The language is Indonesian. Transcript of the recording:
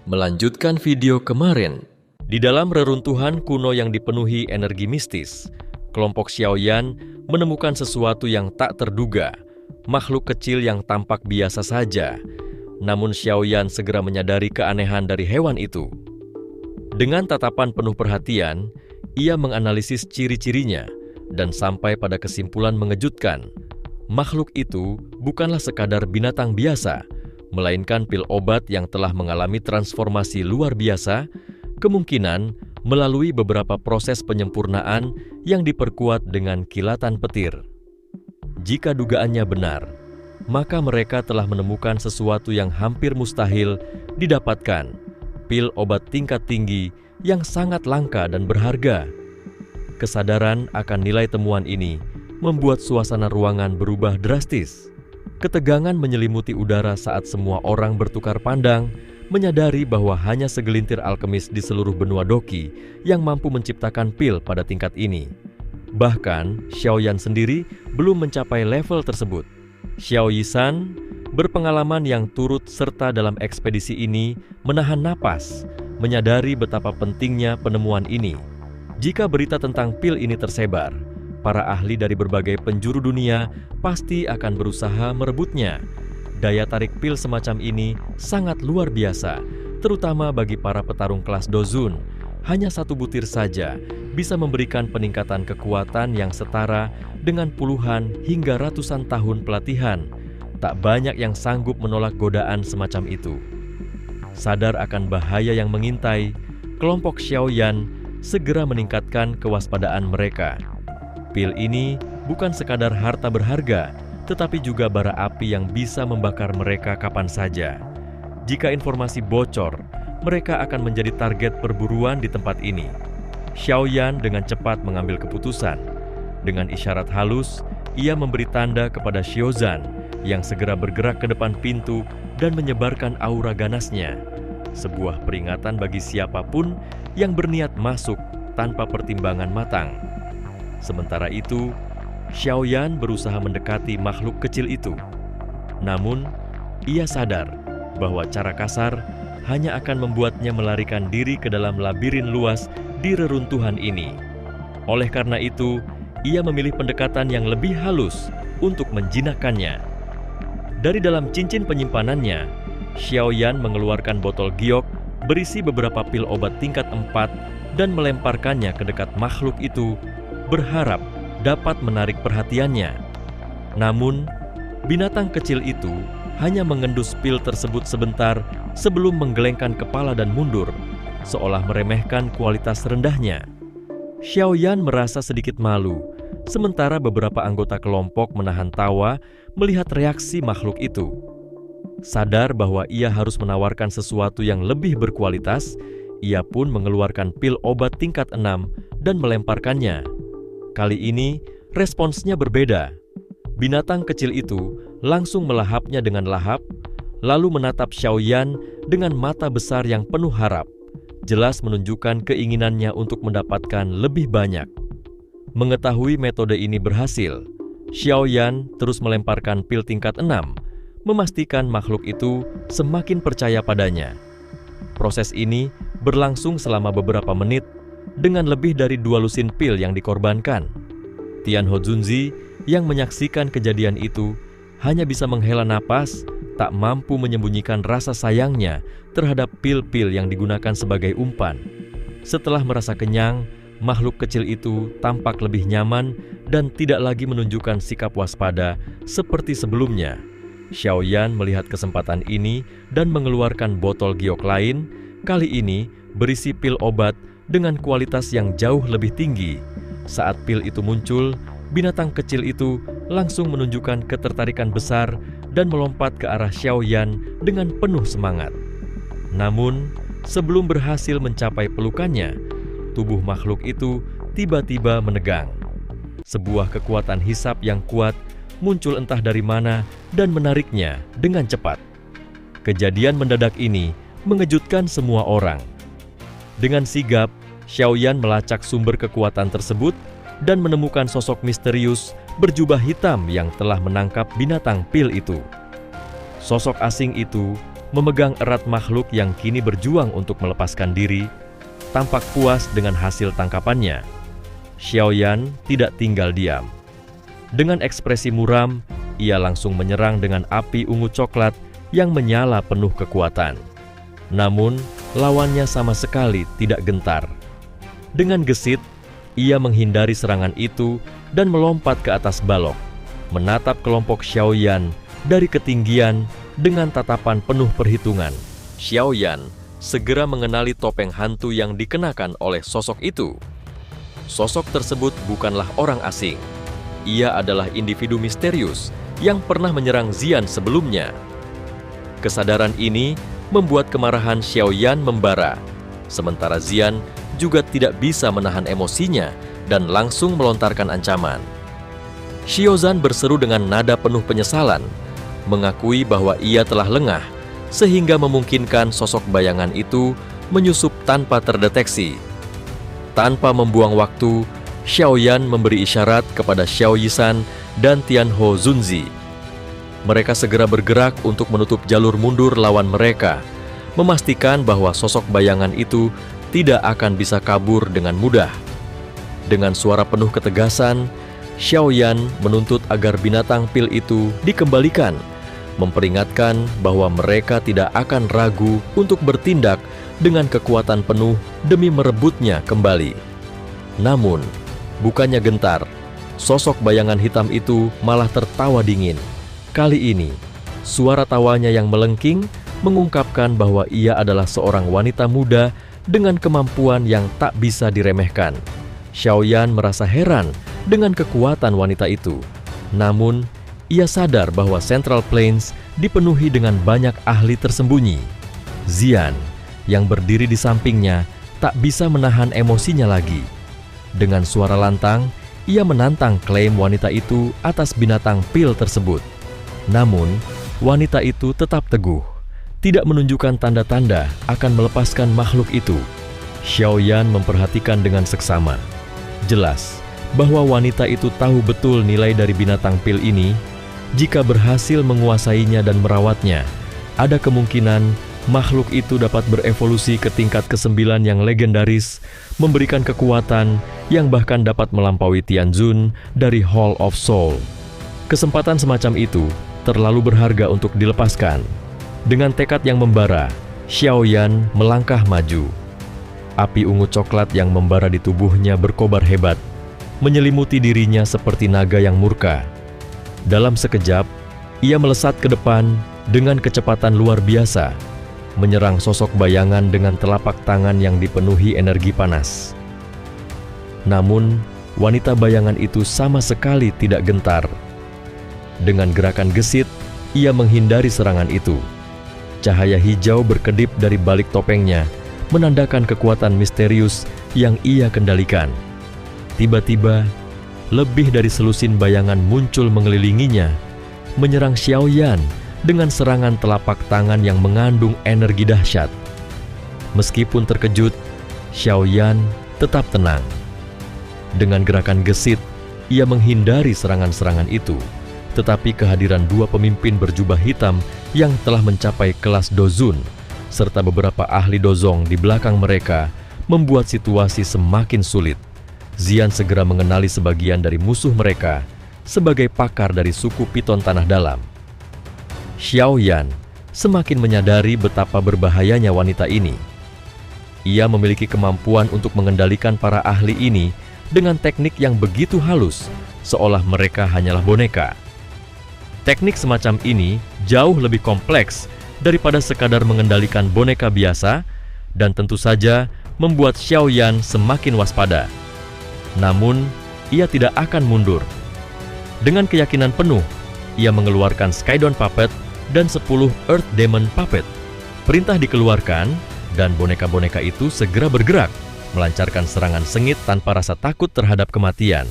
Melanjutkan video kemarin, di dalam reruntuhan kuno yang dipenuhi energi mistis, kelompok Xiaoyan menemukan sesuatu yang tak terduga, makhluk kecil yang tampak biasa saja. Namun Xiaoyan segera menyadari keanehan dari hewan itu. Dengan tatapan penuh perhatian, ia menganalisis ciri-cirinya dan sampai pada kesimpulan mengejutkan. Makhluk itu bukanlah sekadar binatang biasa, melainkan pil obat yang telah mengalami transformasi luar biasa, kemungkinan melalui beberapa proses penyempurnaan yang diperkuat dengan kilatan petir. Jika dugaannya benar, maka mereka telah menemukan sesuatu yang hampir mustahil didapatkan, pil obat tingkat tinggi yang sangat langka dan berharga. Kesadaran akan nilai temuan ini membuat suasana ruangan berubah drastis. Ketegangan menyelimuti udara saat semua orang bertukar pandang, menyadari bahwa hanya segelintir alkemis di seluruh benua Doqi yang mampu menciptakan pil pada tingkat ini. Bahkan, Xiaoyan sendiri belum mencapai level tersebut. Xiao Yisan, berpengalaman yang turut serta dalam ekspedisi ini, menahan napas, menyadari betapa pentingnya penemuan ini. Jika berita tentang pil ini tersebar, para ahli dari berbagai penjuru dunia pasti akan berusaha merebutnya. Daya tarik pil semacam ini sangat luar biasa, terutama bagi para petarung kelas Dozun. Hanya satu butir saja bisa memberikan peningkatan kekuatan yang setara dengan puluhan hingga ratusan tahun pelatihan. Tak banyak yang sanggup menolak godaan semacam itu. Sadar akan bahaya yang mengintai, kelompok Xiaoyan segera meningkatkan kewaspadaan mereka. Pil ini bukan sekadar harta berharga, tetapi juga bara api yang bisa membakar mereka kapan saja. Jika informasi bocor, mereka akan menjadi target perburuan di tempat ini. Xiaoyan dengan cepat mengambil keputusan. Dengan isyarat halus, ia memberi tanda kepada Xiaozan yang segera bergerak ke depan pintu dan menyebarkan aura ganasnya. Sebuah peringatan bagi siapapun yang berniat masuk tanpa pertimbangan matang. Sementara itu, Xiaoyan berusaha mendekati makhluk kecil itu. Namun, ia sadar bahwa cara kasar hanya akan membuatnya melarikan diri ke dalam labirin luas di reruntuhan ini. Oleh karena itu, ia memilih pendekatan yang lebih halus untuk menjinakkannya. Dari dalam cincin penyimpanannya, Xiaoyan mengeluarkan botol giok berisi beberapa pil obat tingkat 4 dan melemparkannya ke dekat makhluk itu, berharap dapat menarik perhatiannya. Namun, binatang kecil itu hanya mengendus pil tersebut sebentar sebelum menggelengkan kepala dan mundur, seolah meremehkan kualitas rendahnya. Xiaoyan merasa sedikit malu, sementara beberapa anggota kelompok menahan tawa melihat reaksi makhluk itu. Sadar bahwa ia harus menawarkan sesuatu yang lebih berkualitas, ia pun mengeluarkan pil obat tingkat 6 dan melemparkannya. Kali ini, responsnya berbeda. Binatang kecil itu langsung melahapnya dengan lahap, lalu menatap Xiaoyan dengan mata besar yang penuh harap, jelas menunjukkan keinginannya untuk mendapatkan lebih banyak. Mengetahui metode ini berhasil, Xiaoyan terus melemparkan pil tingkat 6, memastikan makhluk itu semakin percaya padanya. Proses ini berlangsung selama beberapa menit, dengan lebih dari 2 lusin pil yang dikorbankan. Tianhe Zunzi yang menyaksikan kejadian itu hanya bisa menghela napas, tak mampu menyembunyikan rasa sayangnya terhadap pil-pil yang digunakan sebagai umpan. Setelah merasa kenyang, makhluk kecil itu tampak lebih nyaman dan tidak lagi menunjukkan sikap waspada seperti sebelumnya. Xiaoyan melihat kesempatan ini dan mengeluarkan botol giok lain, kali ini berisi pil obat dengan kualitas yang jauh lebih tinggi. Saat pil itu muncul, binatang kecil itu langsung menunjukkan ketertarikan besar dan melompat ke arah Xiaoyan dengan penuh semangat. Namun, sebelum berhasil mencapai pelukannya, tubuh makhluk itu tiba-tiba menegang. Sebuah kekuatan hisap yang kuat muncul entah dari mana dan menariknya dengan cepat. Kejadian mendadak ini mengejutkan semua orang. Dengan sigap, Xiaoyan melacak sumber kekuatan tersebut dan menemukan sosok misterius berjubah hitam yang telah menangkap binatang pil itu. Sosok asing itu memegang erat makhluk yang kini berjuang untuk melepaskan diri, tampak puas dengan hasil tangkapannya. Xiaoyan tidak tinggal diam. Dengan ekspresi muram, ia langsung menyerang dengan api ungu coklat yang menyala penuh kekuatan. Namun, lawannya sama sekali tidak gentar. Dengan gesit, ia menghindari serangan itu dan melompat ke atas balok, menatap kelompok Xiaoyan dari ketinggian dengan tatapan penuh perhitungan. Xiaoyan segera mengenali topeng hantu yang dikenakan oleh sosok itu. Sosok tersebut bukanlah orang asing. Ia adalah individu misterius yang pernah menyerang Xian sebelumnya. Kesadaran ini membuat kemarahan Xiaoyan membara, sementara Xian juga tidak bisa menahan emosinya dan langsung melontarkan ancaman. Xiaozan berseru dengan nada penuh penyesalan, mengakui bahwa ia telah lengah, sehingga memungkinkan sosok bayangan itu menyusup tanpa terdeteksi. Tanpa membuang waktu, Xiaoyan memberi isyarat kepada Xiao Yisan dan Tianho Zunzi. Mereka segera bergerak untuk menutup jalur mundur lawan mereka, memastikan bahwa sosok bayangan itu tidak akan bisa kabur dengan mudah. Dengan suara penuh ketegasan, Xiaoyan menuntut agar binatang pil itu dikembalikan, memperingatkan bahwa mereka tidak akan ragu untuk bertindak dengan kekuatan penuh demi merebutnya kembali. Namun, bukannya gentar, sosok bayangan hitam itu malah tertawa dingin. Kali ini, suara tawanya yang melengking mengungkapkan bahwa ia adalah seorang wanita muda dengan kemampuan yang tak bisa diremehkan. Xiaoyan merasa heran dengan kekuatan wanita itu. Namun, ia sadar bahwa Central Plains dipenuhi dengan banyak ahli tersembunyi. Xian, yang berdiri di sampingnya, tak bisa menahan emosinya lagi. Dengan suara lantang, ia menantang klaim wanita itu atas binatang pil tersebut. Namun, wanita itu tetap teguh, tidak menunjukkan tanda-tanda akan melepaskan makhluk itu. Xiaoyan memperhatikan dengan seksama. Jelas bahwa wanita itu tahu betul nilai dari binatang pil ini. Jika berhasil menguasainya dan merawatnya, ada kemungkinan makhluk itu dapat berevolusi ke tingkat ke-9 yang legendaris, memberikan kekuatan yang bahkan dapat melampaui Tianzun dari Hall of Soul. Kesempatan semacam itu terlalu berharga untuk dilepaskan. Dengan tekad yang membara, Xiaoyan melangkah maju. Api ungu coklat yang membara di tubuhnya berkobar hebat, menyelimuti dirinya seperti naga yang murka. Dalam sekejap, ia melesat ke depan dengan kecepatan luar biasa, menyerang sosok bayangan dengan telapak tangan yang dipenuhi energi panas. Namun, wanita bayangan itu sama sekali tidak gentar. Dengan gerakan gesit, ia menghindari serangan itu. Cahaya hijau berkedip dari balik topengnya, menandakan kekuatan misterius yang ia kendalikan. Tiba-tiba, lebih dari selusin bayangan muncul mengelilinginya, menyerang Xiaoyan dengan serangan telapak tangan yang mengandung energi dahsyat. Meskipun terkejut, Xiaoyan tetap tenang. Dengan gerakan gesit, ia menghindari serangan-serangan itu. Tetapi kehadiran dua pemimpin berjubah hitam yang telah mencapai kelas Dozun, serta beberapa ahli dozong di belakang mereka, membuat situasi semakin sulit. Xian segera mengenali sebagian dari musuh mereka sebagai pakar dari suku Piton Tanah Dalam. Xiaoyan semakin menyadari betapa berbahayanya wanita ini. Ia memiliki kemampuan untuk mengendalikan para ahli ini dengan teknik yang begitu halus, seolah mereka hanyalah boneka. Teknik semacam ini jauh lebih kompleks daripada sekadar mengendalikan boneka biasa, dan tentu saja membuat Xiaoyan semakin waspada. Namun, ia tidak akan mundur. Dengan keyakinan penuh, ia mengeluarkan Skydon Puppet dan 10 Earth Demon Puppet. Perintah dikeluarkan, dan boneka-boneka itu segera bergerak, melancarkan serangan sengit tanpa rasa takut terhadap kematian.